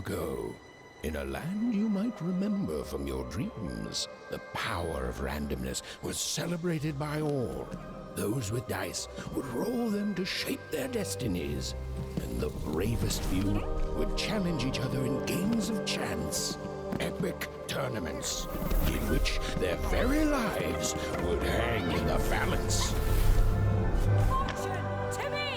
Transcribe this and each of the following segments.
ago, in a land you might remember from your dreams, the power of randomness was celebrated by all. Those with dice would roll them to shape their destinies, and the bravest few would challenge each other in games of chance. Epic tournaments in which their very lives would hang in the balance. Fortune to me!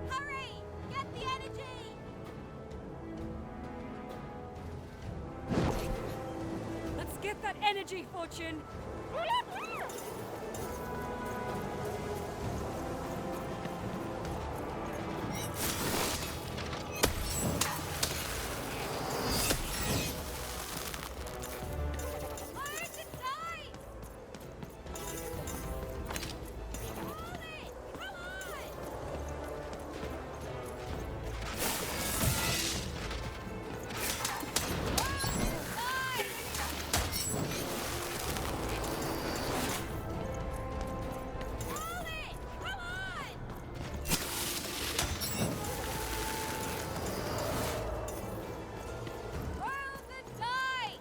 Hurry! Get the energy! Let's get that energy, Fortune! Fire to die! Hold it! Come on! Hold it! Come on! Roll the dice!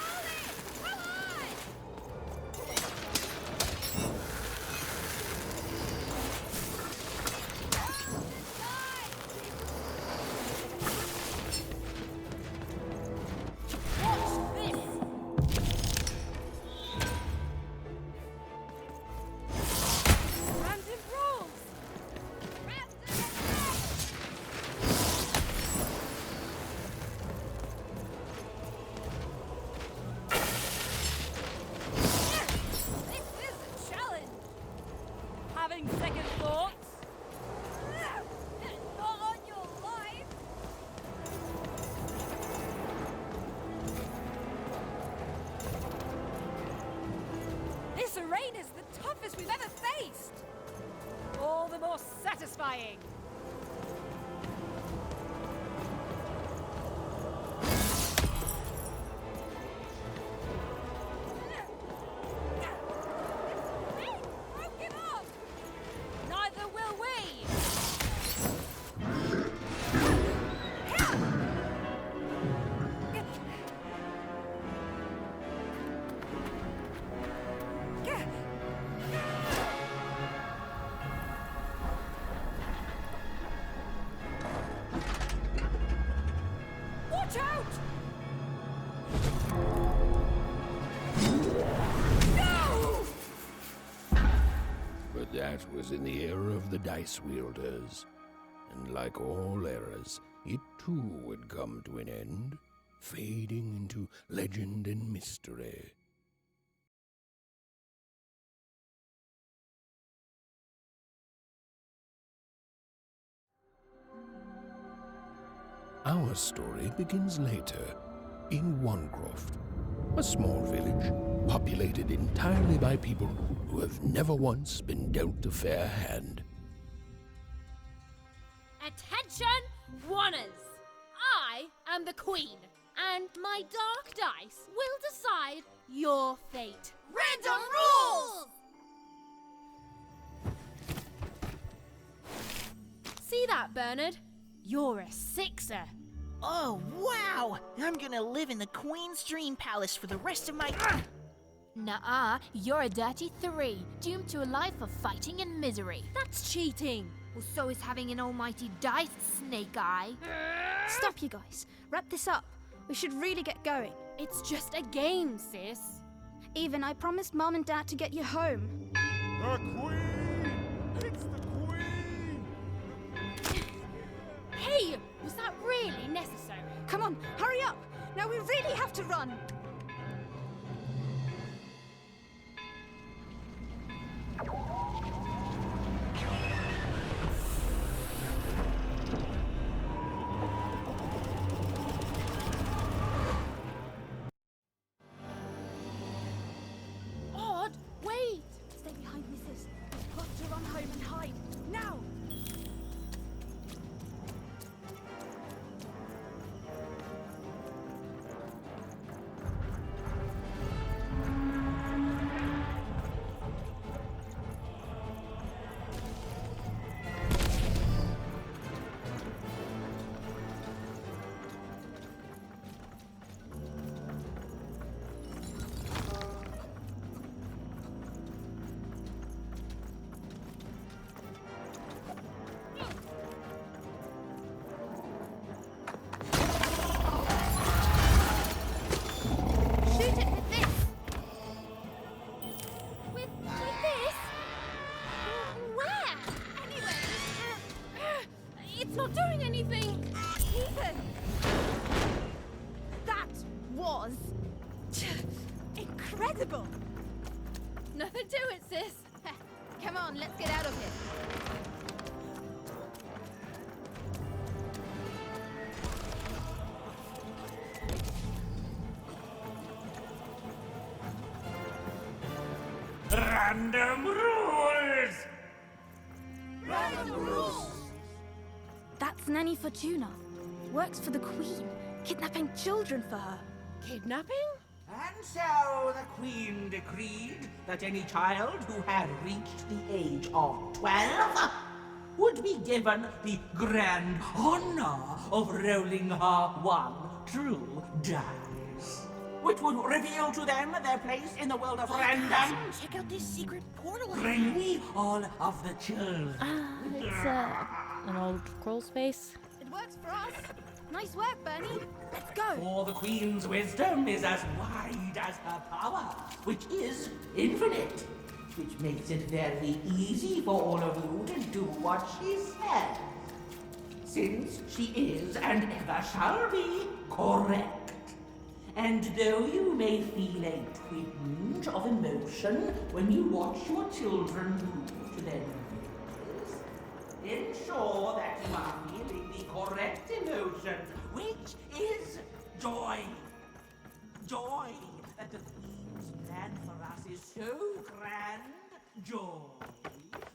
Hold it! Come on! Roll the dice! Watch this! Random rules! This is a challenge! Having second thoughts? Not on your life! This arena's the toughest we've ever faced! All the more satisfying! Hey, broke him off! Neither will we! Watch out! No! But that was in the era of the dice wielders. And like all eras, it too would come to an end, fading into legend and mystery. Our story begins later, in Wangroft, a small village populated entirely by people who have never once been dealt a fair hand. Attention, Wanners! I am the Queen, and my dark dice will decide your fate. Random rules! See that, Bernard? You're a sixer. Oh, wow! I'm gonna live in the Queen's Dream Palace for the rest of my... Nuh-uh, you're a dirty 3, doomed to a life of fighting and misery. That's cheating. Well, so is having an almighty dice, Snake Eye. Stop, you guys. Wrap this up. We should really get going. It's just a game, sis. Even, I promised Mom and Dad to get you home. The Queen! It's the Queen! Hey, was that really necessary? Come on, hurry up! Now we really have to run! Ethan! That was incredible! Nothing to it, sis. Come on, let's get out of here. Random rules! That's Nanny Fortuna. Works for the Queen, kidnapping children for her. Kidnapping? And so the Queen decreed that any child who had reached the age of 12 would be given the grand honor of rolling her one true dice, which would reveal to them their place in the world of random. Check out this secret portal. Bring me all of the children. It's an old crawl space. It works for us. Nice work, Bernie. Let's go. For the Queen's wisdom is as wide as her power, which is infinite, which makes it very easy for all of you to do what she says, since she is and ever shall be correct. And though you may feel a twinge of emotion when you watch your children move to their knees, ensure that you are feeling the correct emotion, which is joy. Joy that the Queen's plan for us is so grand. Joy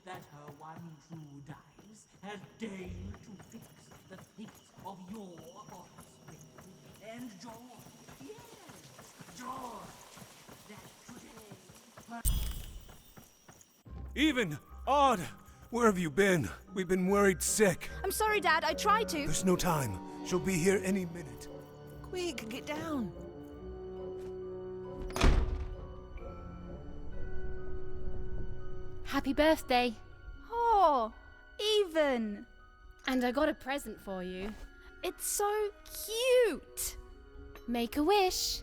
that her one true dice has deigned to fix the fate of your offspring. And joy, yes, joy that today... Even! Odd! Where have you been? We've been worried sick. I'm sorry, Dad. I tried to. There's no time. She'll be here any minute. Quick, get down. Happy birthday. Oh, Even. And I got a present for you. It's so cute. Make a wish.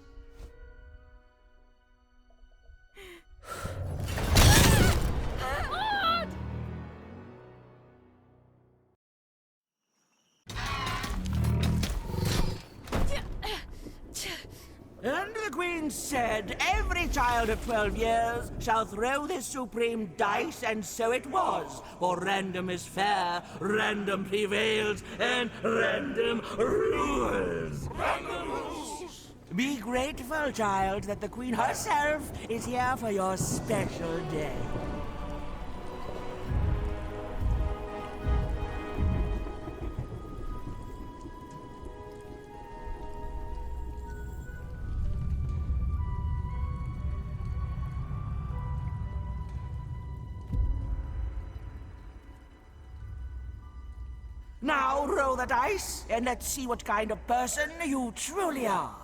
And the Queen said, every child of 12 years shall throw this supreme dice, and so it was. For random is fair, random prevails, and random rules. Random rules! Be grateful, child, that the Queen herself is here for your special day. Now roll the dice, and let's see what kind of person you truly are.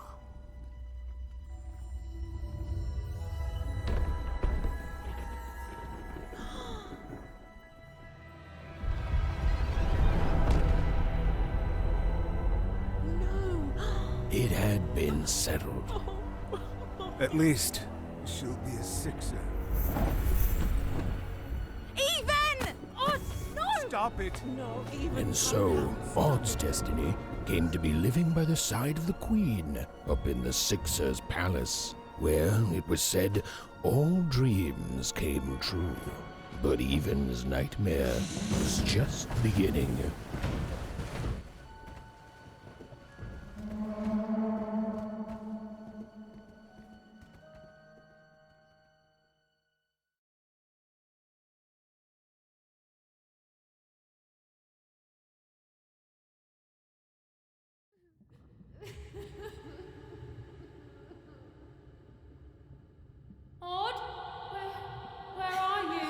It had been settled. At least, she'll be a sixer. Even! Oh, no! Stop it! And so, Odd's destiny came to be living by the side of the Queen up in the Sixer's palace, where, it was said, all dreams came true. But Even's nightmare was just beginning. Odd? Where are you?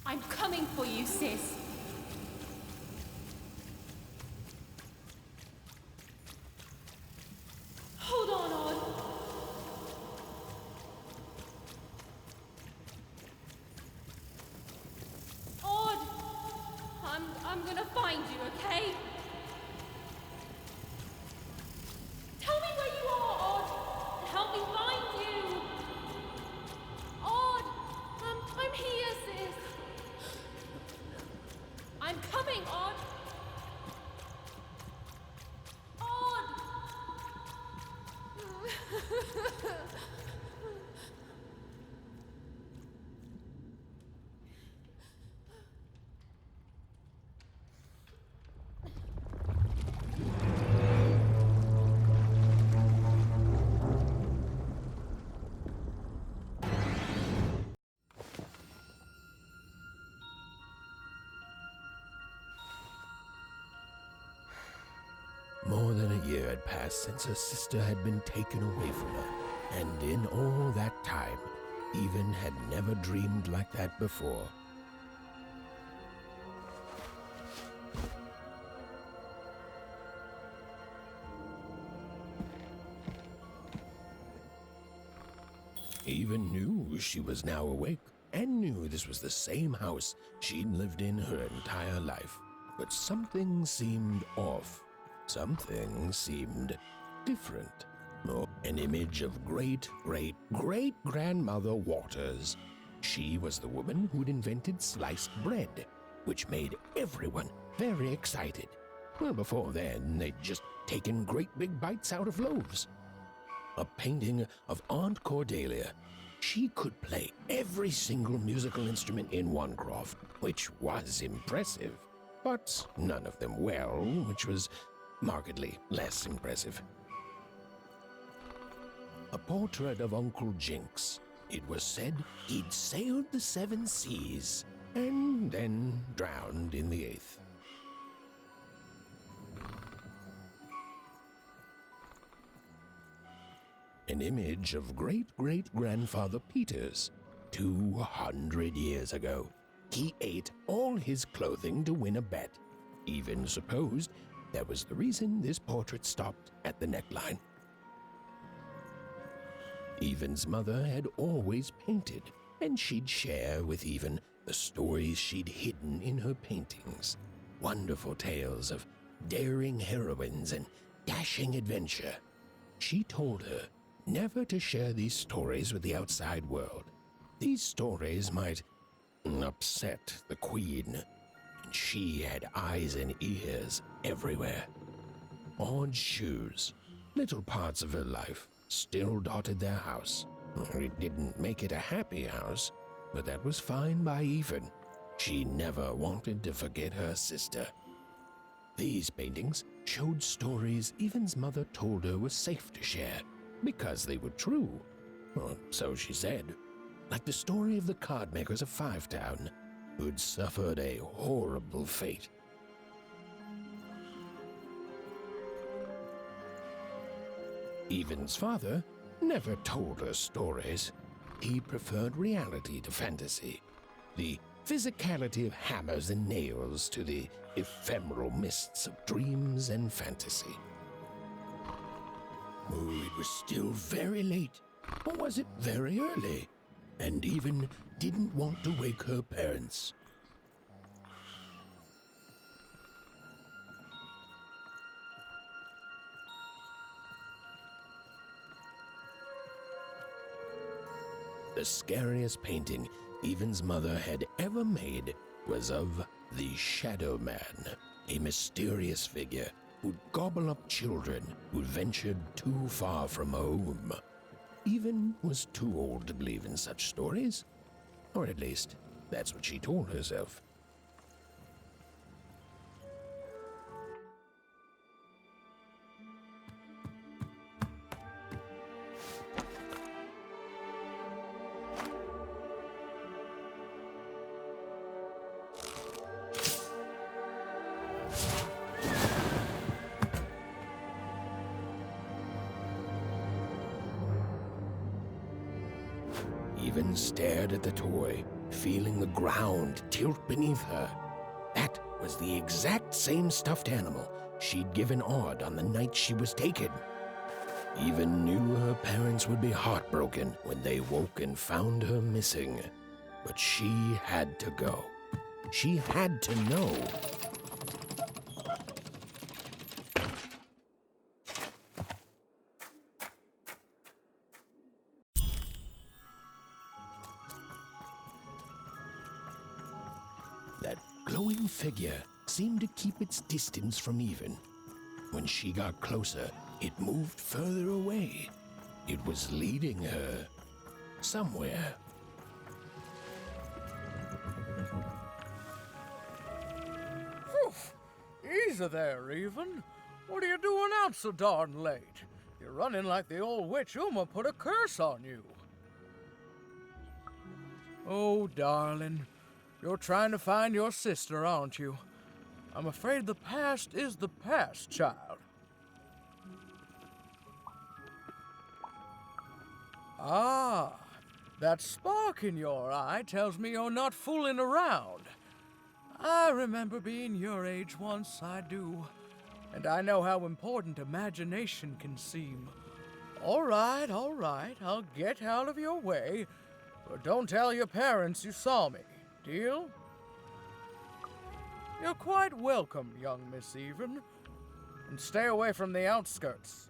I'm coming for you, sis. Hold on, Odd. Odd! I'm gonna find you, okay? Tell me where you are, Odd! Help me find you! Odd! than a year had passed since her sister had been taken away from her, and in all that time, Even had never dreamed like that before. Even knew she was now awake, and knew this was the same house she'd lived in her entire life. But something seemed off. Something seemed different. Oh, an image of great-great-great-grandmother Waters. She was the woman who'd invented sliced bread, which made everyone very excited. Well, before then, they'd just taken great big bites out of loaves. A painting of Aunt Cordelia. She could play every single musical instrument in Wanecroft, which was impressive, but none of them well, which was markedly less impressive. A portrait of Uncle Jinx. It was said he'd sailed the 7 seas and then drowned in the 8th. An image of great-great-grandfather Peters, 200 years ago. He ate all his clothing to win a bet. Even supposed that was the reason this portrait stopped at the neckline. Even's mother had always painted, and she'd share with Even the stories she'd hidden in her paintings. Wonderful tales of daring heroines and dashing adventure. She told her never to share these stories with the outside world. These stories might upset the Queen, and she had eyes and ears everywhere. Odd shoes, little parts of her life, still dotted their house. It didn't make it a happy house, but that was fine by Even. She never wanted to forget her sister. These paintings showed stories Even's mother told her was safe to share, because they were true. Or so she said. Like the story of the card makers of Five Town, who'd suffered a horrible fate. Even's father never told her stories. He preferred reality to fantasy, the physicality of hammers and nails to the ephemeral mists of dreams and fantasy. Oh, it was still very late, or was it very early? And Even didn't want to wake her parents. The scariest painting Even's mother had ever made was of the Shadow Man, a mysterious figure who'd gobble up children who ventured too far from home. Even was too old to believe in such stories, or at least that's what she told herself. Even stared at the toy, feeling the ground tilt beneath her. That was the exact same stuffed animal she'd given Odd on the night she was taken. Even knew her parents would be heartbroken when they woke and found her missing. But she had to go. She had to know. That glowing figure seemed to keep its distance from Even. When she got closer, it moved further away. It was leading her somewhere. Easy there, Even. What are you doing out so darn late? You're running like the old witch Uma put a curse on you. Oh, darling. You're trying to find your sister, aren't you? I'm afraid the past is the past, child. Ah, that spark in your eye tells me you're not fooling around. I remember being your age once, I do. And I know how important imagination can seem. All right, I'll get out of your way. But don't tell your parents you saw me. Deal? You're quite welcome, young Miss Even. And stay away from the outskirts.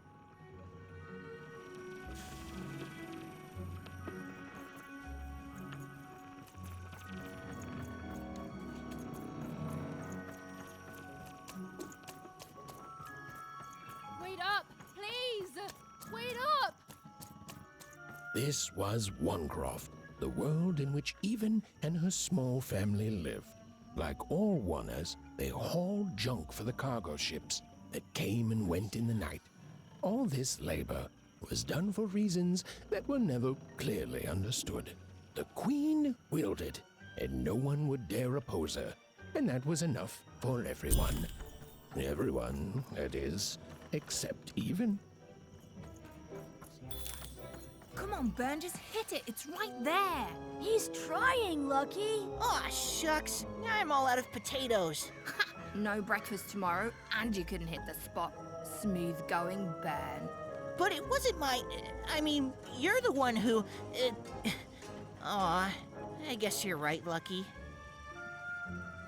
Wait up, please! Wait up! This was Onecroft, the world in which Even and her small family lived. Like all Oners, they hauled junk for the cargo ships that came and went in the night. All this labor was done for reasons that were never clearly understood. The Queen willed it, and no one would dare oppose her, and that was enough for everyone. Everyone, that is, except Even. Come on, Ben, just hit it. It's right there. He's trying, Lucky. Aw, shucks. I'm all out of potatoes. No breakfast tomorrow, and you couldn't hit the spot. Smooth going, Ben. But it wasn't my... I mean, you're the one who... Aw, I guess you're right, Lucky.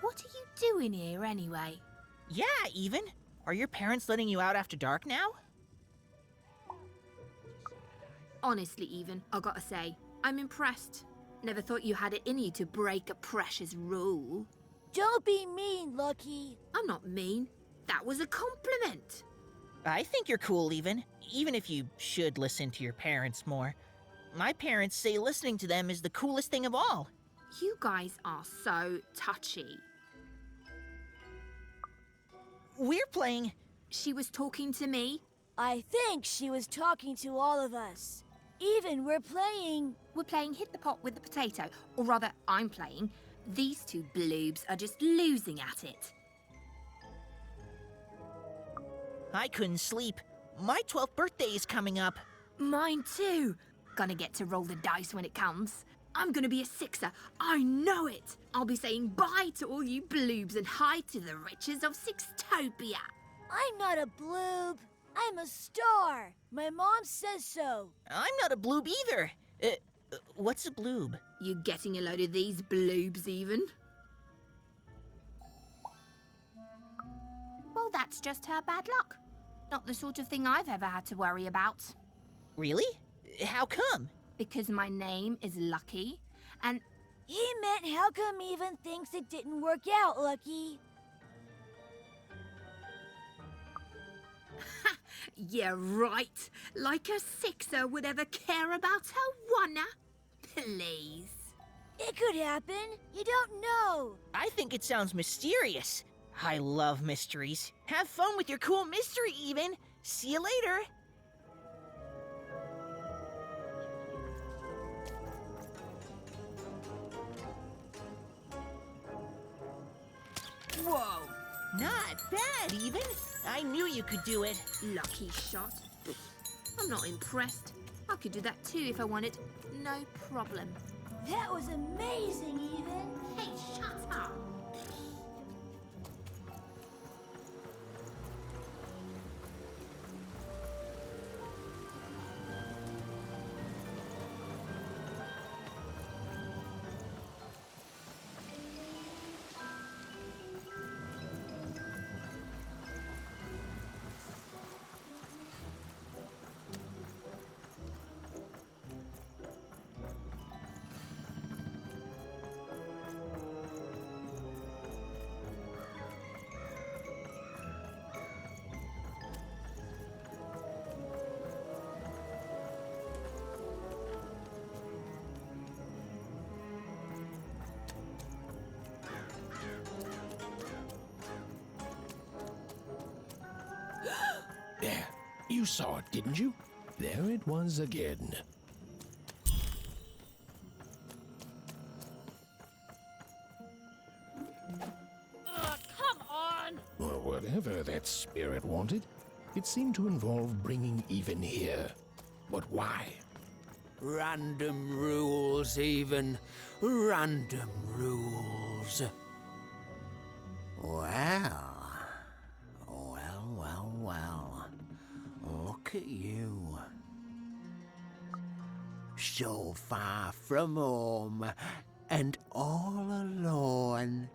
What are you doing here anyway? Yeah, Even. Are your parents letting you out after dark now? Honestly, Even, I gotta say, I'm impressed. Never thought you had it in you to break a precious rule. Don't be mean, Lucky. I'm not mean. That was a compliment. I think you're cool, Even if you should listen to your parents more. My parents say listening to them is the coolest thing of all. You guys are so touchy. We're playing... She was talking to me. I think she was talking to all of us. Even we're playing... We're playing Hit the Pot with the Potato. Or rather, I'm playing. These two bloobs are just losing at it. I couldn't sleep. My 12th birthday is coming up. Mine too. Gonna get to roll the dice when it comes. I'm gonna be a sixer. I know it. I'll be saying bye to all you bloobs and hi to the riches of Sixtopia. I'm not a bloob. I'm a star. My mom says so. I'm not a bloob either. What's a bloob? You getting a load of these bloobs, Even? Well, that's just her bad luck. Not the sort of thing I've ever had to worry about. Really? How come? Because my name is Lucky, and... He meant how come Even thinks it didn't work out, Lucky? Yeah, right. Like a sixer would ever care about her oneer. Please. It could happen. You don't know. I think it sounds mysterious. I love mysteries. Have fun with your cool mystery, Even. See you later. Whoa. Not bad, Even. I knew you could do it. Lucky shot. I'm not impressed. I could do that too if I wanted. No problem. That was amazing, Even. Hey, shut up. There, you saw it, didn't you? There it was again. Come on! Well, whatever that spirit wanted, it seemed to involve bringing Even here. But why? Random rules, even. Random rules. Well. Look at you. So far from home, and all alone.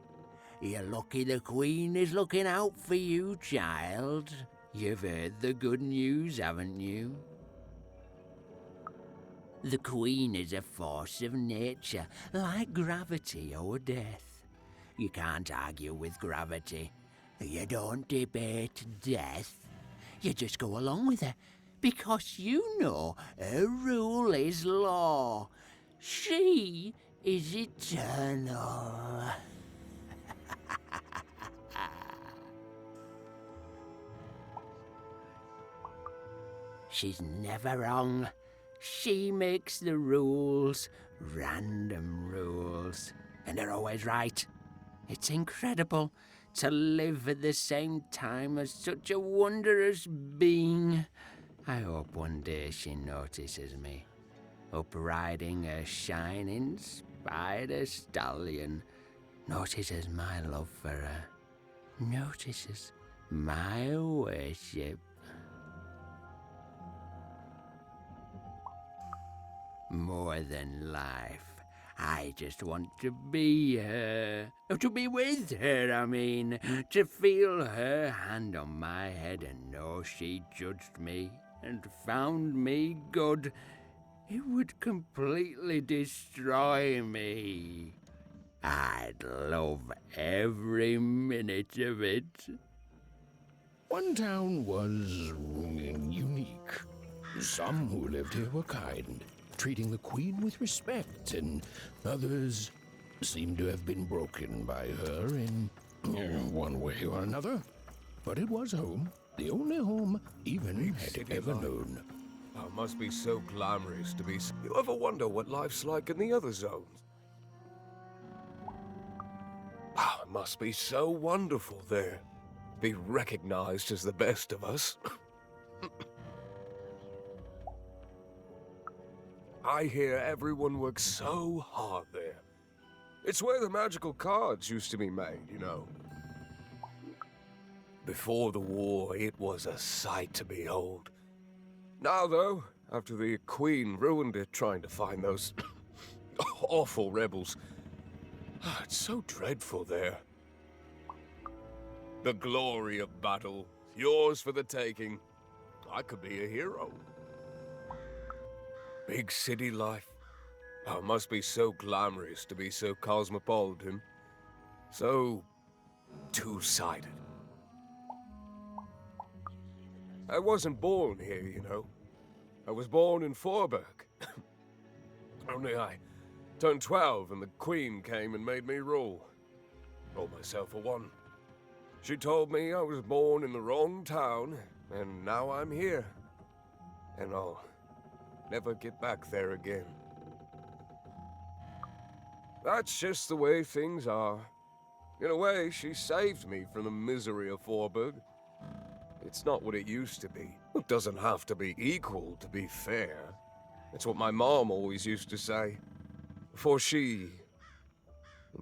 You're lucky the Queen is looking out for you, child. You've heard the good news, haven't you? The Queen is a force of nature, like gravity or death. You can't argue with gravity. You don't debate death. You just go along with her, because you know her rule is law. She is eternal. She's never wrong. She makes the rules, random rules, and they're always right. It's incredible to live at the same time as such a wondrous being. I hope one day she notices me, up riding a shining spider stallion, notices my love for her, notices my worship. More than life, I just want to be her. To be with her, I mean. To feel her hand on my head and know she judged me and found me good. It would completely destroy me. I'd love every minute of it. One town was unique. Some who lived here were kind, treating the Queen with respect, and others seemed to have been broken by her in one way or another. But it was home, the only home even had ever known. Oh, it must be so glamorous to be... You ever wonder what life's like in the other zones? Oh, it must be so wonderful there. Be recognized as the best of us. I hear everyone works so hard there. It's where the magical cards used to be made, you know. Before the war, it was a sight to behold. Now, though, after the Queen ruined it trying to find those awful rebels, it's so dreadful there. The glory of battle, yours for the taking. I could be a hero. Big city life. Oh, it must be so glamorous to be so cosmopolitan. So two-sided. I wasn't born here, you know. I was born in Forberg. Only I turned 12 and the Queen came and made me rule. Rolled myself a one. She told me I was born in the wrong town, and now I'm here. And I'll never get back there again. That's just the way things are. In a way, she saved me from the misery of Forberg. It's not what it used to be. It doesn't have to be equal to be fair. It's what my mom always used to say. Before she...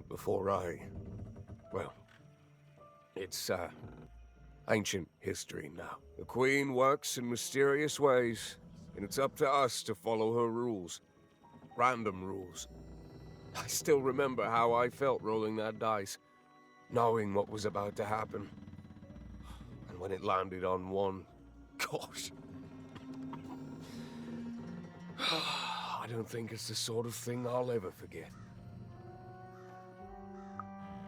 before I... Well, it's, ancient history now. The Queen works in mysterious ways, and it's up to us to follow her rules. Random rules. I still remember how I felt rolling that dice, knowing what was about to happen. And when it landed on one, gosh. I don't think it's the sort of thing I'll ever forget.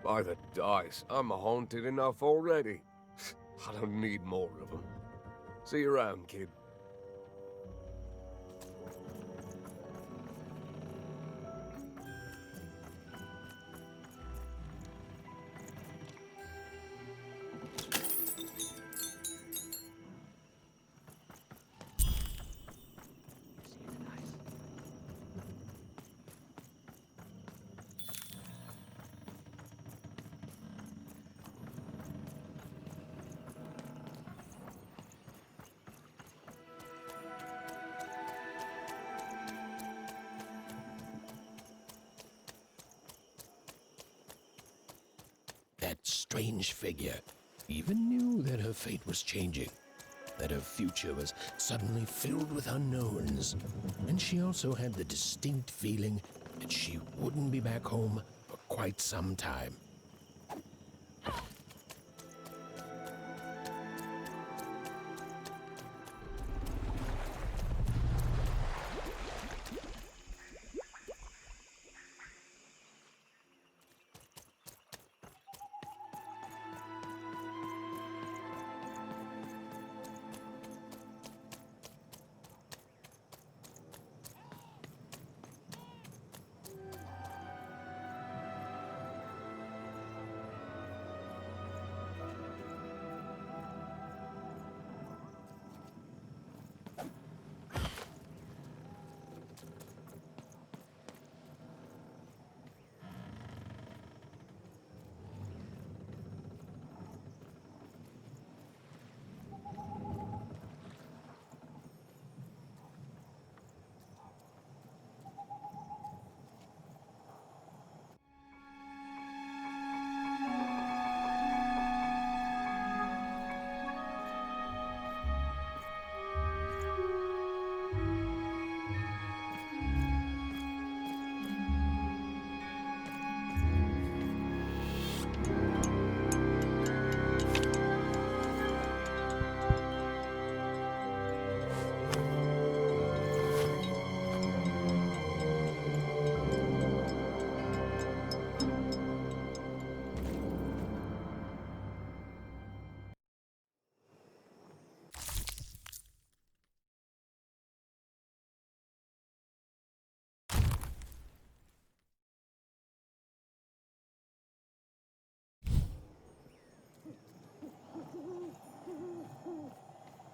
By the dice, I'm haunted enough already. I don't need more of them. See you around, kid. strange figure, even knew that her fate was changing, that her future was suddenly filled with unknowns, and she also had the distinct feeling that she wouldn't be back home for quite some time.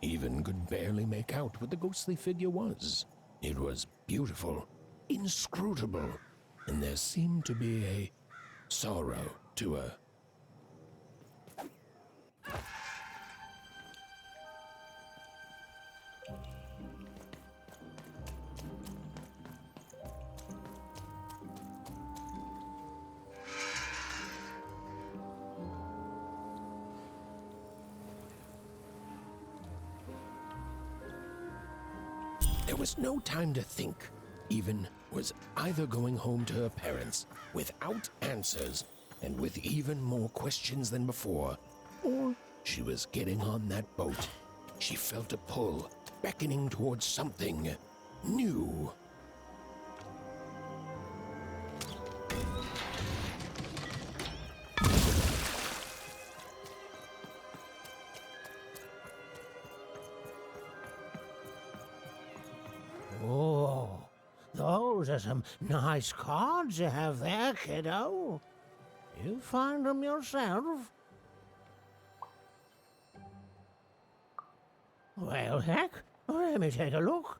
Even could barely make out what the ghostly figure was. It was beautiful, inscrutable, and there seemed to be a sorrow to her. There was no time to think. Even was either going home to her parents without answers and with even more questions than before, or she was getting on that boat. She felt a pull, beckoning towards something new. Oh, those are some nice cards you have there, kiddo. You find them yourself? Well, heck, let me take a look.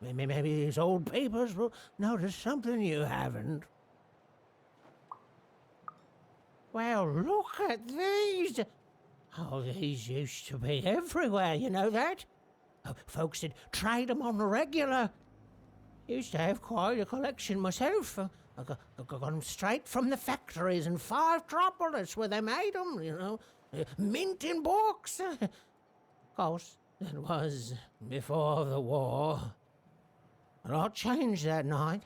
Maybe these old papers will notice something you haven't. Well, look at these. Oh, these used to be everywhere, you know that? Folks would trade them on the regular. Used to have quite a collection myself. I got them straight from the factories in 5 Tropolis where they made them, you know. Mint in books. Of course, it was before the war. A lot changed that night.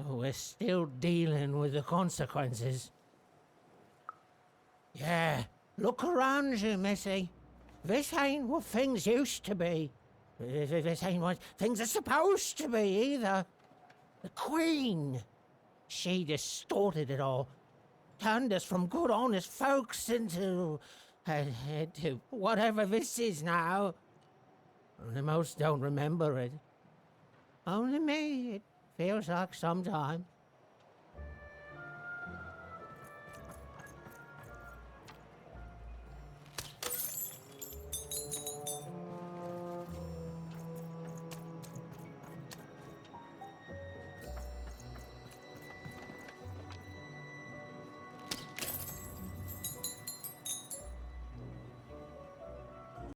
We're still dealing with the consequences. Yeah, look around you, Missy. This ain't what things used to be. This ain't what things are supposed to be, either. The Queen, she distorted it all. Turned us from good, honest folks into whatever this is now. Only most don't remember it. Only me, it feels like sometimes.